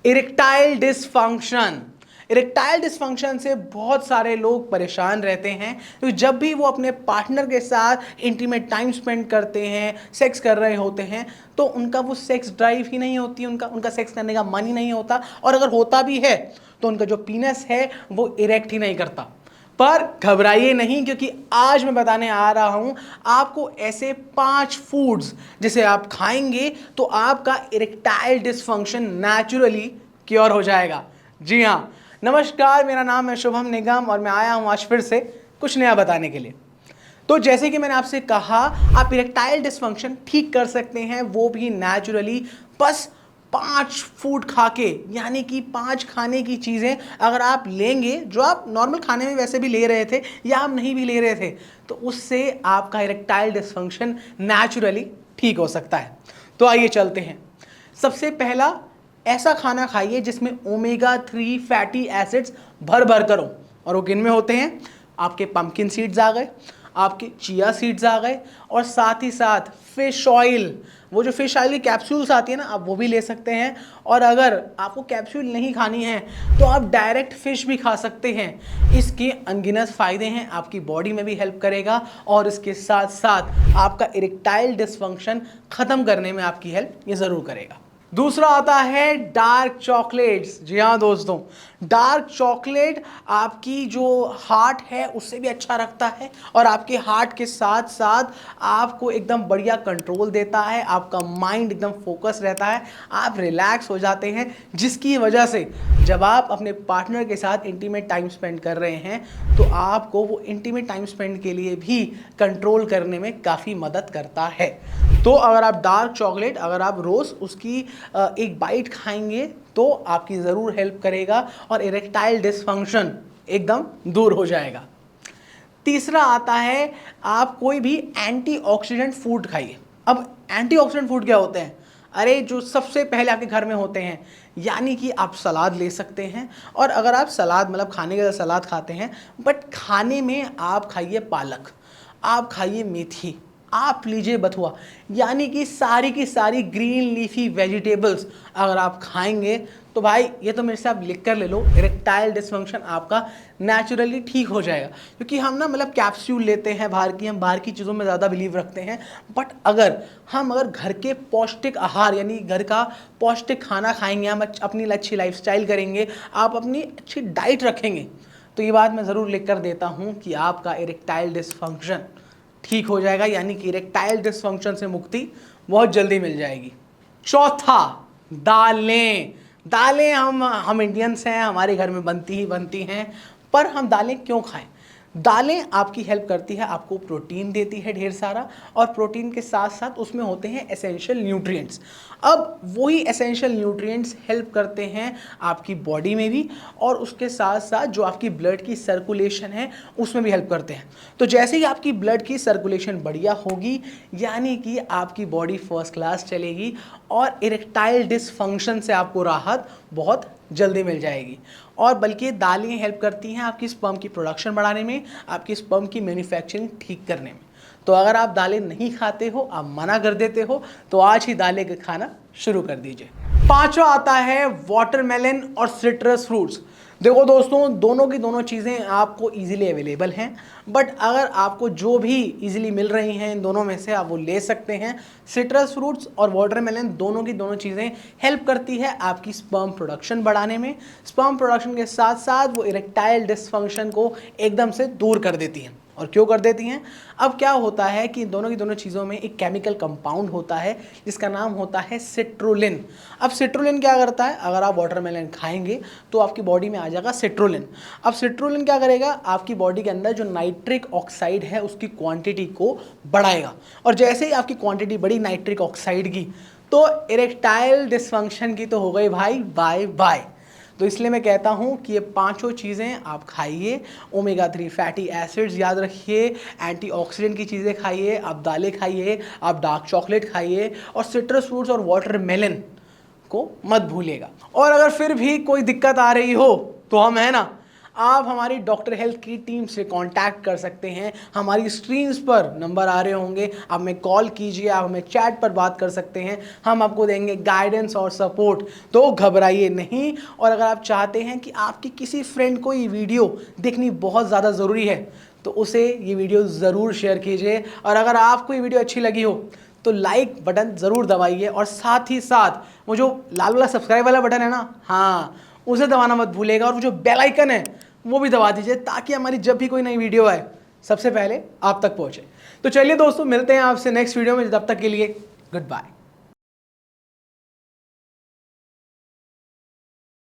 Erectile dysfunction. Erectile dysfunction से बहुत सारे लोग परेशान रहते हैं, तो जब भी वो अपने पार्टनर के साथ इंटीमेट टाइम स्पेंड करते हैं, सेक्स कर रहे होते हैं, तो उनका वो सेक्स ड्राइव ही नहीं होती, उनका सेक्स करने का मन ही नहीं होता, और अगर होता भी है तो उनका जो पीनस है वो इरेक्ट ही नहीं करता। पर घबराइए नहीं, क्योंकि आज मैं बताने आ रहा हूं आपको ऐसे 5 फूड्स जिसे आप खाएंगे तो आपका इरेक्टाइल डिसफंक्शन नेचुरली क्योर हो जाएगा। जी हाँ, नमस्कार, मेरा नाम है शुभम निगम और मैं आया हूं आज फिर से कुछ नया बताने के लिए। तो जैसे कि मैंने आपसे कहा, आप इरेक्टाइल डिसफंक्शन ठीक कर सकते हैं, वो भी नेचुरली, बस 5 फूड खा के, यानी कि 5 खाने की चीज़ें अगर आप लेंगे जो आप नॉर्मल खाने में वैसे भी ले रहे थे या आप नहीं भी ले रहे थे, तो उससे आपका इरेक्टाइल डिसफंक्शन नेचुरली ठीक हो सकता है। तो आइए चलते हैं। सबसे पहला, ऐसा खाना खाइए जिसमें ओमेगा 3 फैटी एसिड्स भर भर कर हो, और वो किन में होते हैं? आपके पंपकिन सीड्स आ गए, आपके चिया सीड्स आ गए, और साथ ही साथ फिश ऑयल, वो जो फिश ऑयल की कैप्सूल्स आती है ना, आप वो भी ले सकते हैं। और अगर आपको कैप्सूल नहीं खानी है तो आप डायरेक्ट फिश भी खा सकते हैं। इसके अनगिनत फ़ायदे हैं, आपकी बॉडी में भी हेल्प करेगा और इसके साथ साथ आपका इरेक्टाइल डिसफंक्शन ख़त्म करने में आपकी हेल्प ये ज़रूर करेगा। दूसरा आता है डार्क चॉकलेट्स। जी हाँ दोस्तों, डार्क चॉकलेट आपकी जो हार्ट है उससे भी अच्छा रखता है, और आपके हार्ट के साथ साथ आपको एकदम बढ़िया कंट्रोल देता है, आपका माइंड एकदम फोकस रहता है, आप रिलैक्स हो जाते हैं, जिसकी वजह से जब आप अपने पार्टनर के साथ इंटीमेट टाइम स्पेंड कर रहे हैं तो आपको वो इंटीमेट टाइम स्पेंड के लिए भी कंट्रोल करने में काफ़ी मदद करता है। तो अगर आप डार्क चॉकलेट, अगर आप रोज़ उसकी एक बाइट खाएंगे तो आपकी ज़रूर हेल्प करेगा और इरेक्टाइल डिसफंक्शन एकदम दूर हो जाएगा। तीसरा आता है, आप कोई भी एंटीऑक्सीडेंट फूड खाइए। अब एंटीऑक्सीडेंट फूड क्या होते हैं? अरे, जो सबसे पहले आपके घर में होते हैं, यानी कि आप सलाद ले सकते हैं, और अगर आप सलाद मतलब खाने के साथ सलाद खाते हैं, बट खाने में आप खाइए पालक, आप खाइए मेथी, आप लीजिए बथुआ, यानी कि सारी की सारी ग्रीन लीफी वेजिटेबल्स अगर आप खाएंगे तो भाई ये तो मेरे से आप लिख कर ले लो, इरेक्टाइल डिसफंक्शन आपका नेचुरली ठीक हो जाएगा। क्योंकि हम ना मतलब कैप्सूल लेते हैं बाहर की, हम बाहर की चीज़ों में ज़्यादा बिलीव रखते हैं, बट अगर घर के पौष्टिक आहार यानी घर का पौष्टिक खाना खाएंगे, हम अपनी अच्छी लाइफस्टाइल करेंगे, आप अपनी अच्छी डाइट रखेंगे, तो ये बात मैं ज़रूर लिख कर देता हूँ कि आपका इरेक्टाइल डिसफंक्शन ठीक हो जाएगा, यानी कि इरेक्टाइल डिसफंक्शन से मुक्ति बहुत जल्दी मिल जाएगी। चौथा, दालें। दालें हम इंडियंस हैं, हमारे घर में बनती ही बनती हैं, पर हम दालें क्यों खाएं? दालें आपकी हेल्प करती है, आपको प्रोटीन देती है ढेर सारा, और प्रोटीन के साथ साथ उसमें होते हैं एसेंशियल न्यूट्रिएंट्स। अब वही एसेंशियल न्यूट्रिएंट्स हेल्प करते हैं आपकी बॉडी में भी, और उसके साथ साथ जो आपकी ब्लड की सर्कुलेशन है उसमें भी हेल्प करते हैं। तो जैसे ही आपकी ब्लड की सर्कुलेशन बढ़िया होगी, यानी कि आपकी बॉडी फर्स्ट क्लास चलेगी, और इरेक्टाइल डिसफंक्शन से आपको राहत बहुत जल्दी मिल जाएगी। और बल्कि दालें हेल्प करती हैं आपकी स्पर्म की प्रोडक्शन बढ़ाने में, आपकी स्पर्म की मैन्युफैक्चरिंग ठीक करने में। तो अगर आप दालें नहीं खाते हो, आप मना कर देते हो, तो आज ही दालें का खाना शुरू कर दीजिए। पांचवा आता है वाटरमेलन और सिट्रस फ्रूट्स। देखो दोस्तों, दोनों की दोनों चीज़ें आपको इजीली अवेलेबल हैं, बट अगर आपको जो भी इजीली मिल रही हैं इन दोनों में से आप वो ले सकते हैं। सिट्रस फ्रूट्स और वाटरमेलन दोनों की दोनों चीज़ें हेल्प करती है आपकी स्पर्म प्रोडक्शन बढ़ाने में। स्पर्म प्रोडक्शन के साथ साथ वो इरेक्टाइल डिसफंक्शन को एकदम से दूर कर देती हैं। और क्यों कर देती हैं? अब क्या होता है कि दोनों की दोनों चीज़ों में एक केमिकल कंपाउंड होता है जिसका नाम होता है सिट्रुलिन। अब सिट्रुलिन क्या करता है? अगर आप वाटरमेलन खाएंगे तो आपकी बॉडी में आ जाएगा सिट्रुलिन। अब सिट्रुलिन क्या करेगा? आपकी बॉडी के अंदर जो नाइट्रिक ऑक्साइड है उसकी क्वांटिटी को बढ़ाएगा, और जैसे ही आपकी क्वांटिटी बढ़ी नाइट्रिक ऑक्साइड की, तो इरेक्टाइल डिसफंक्शन की तो हो गई भाई बाय बाय। तो इसलिए मैं कहता हूँ कि ये पांचों चीज़ें आप खाइए। ओमेगा 3 फैटी एसिड्स याद रखिए, एंटीऑक्सीडेंट की चीज़ें खाइए, आप दालें खाइए, आप डार्क चॉकलेट खाइए, और सिट्रस फ्रूट्स और वाटरमेलन को मत भूलिएगा। और अगर फिर भी कोई दिक्कत आ रही हो तो हम है ना, आप हमारी डॉक्टर हेल्थ की टीम से कांटेक्ट कर सकते हैं। हमारी स्क्रीन्स पर नंबर आ रहे होंगे, आप हमें कॉल कीजिए, आप हमें चैट पर बात कर सकते हैं, हम आपको देंगे गाइडेंस और सपोर्ट। तो घबराइए नहीं। और अगर आप चाहते हैं कि आपकी किसी फ्रेंड को ये वीडियो देखनी बहुत ज़्यादा ज़रूरी है तो उसे ये वीडियो ज़रूर शेयर कीजिए। और अगर आपको ये वीडियो अच्छी लगी हो तो लाइक बटन ज़रूर दबाइए, और साथ ही साथ वो जो लाल वाला सब्सक्राइब वाला बटन है ना, हाँ, उसे दबाना मत भूलिएगा। और वो जो बेल आइकन है वो भी दबा दीजिए, ताकि हमारी जब भी कोई नई वीडियो आए सबसे पहले आप तक पहुंचे। तो चलिए दोस्तों, मिलते हैं आपसे नेक्स्ट वीडियो में। तब तक के लिए गुड बाय।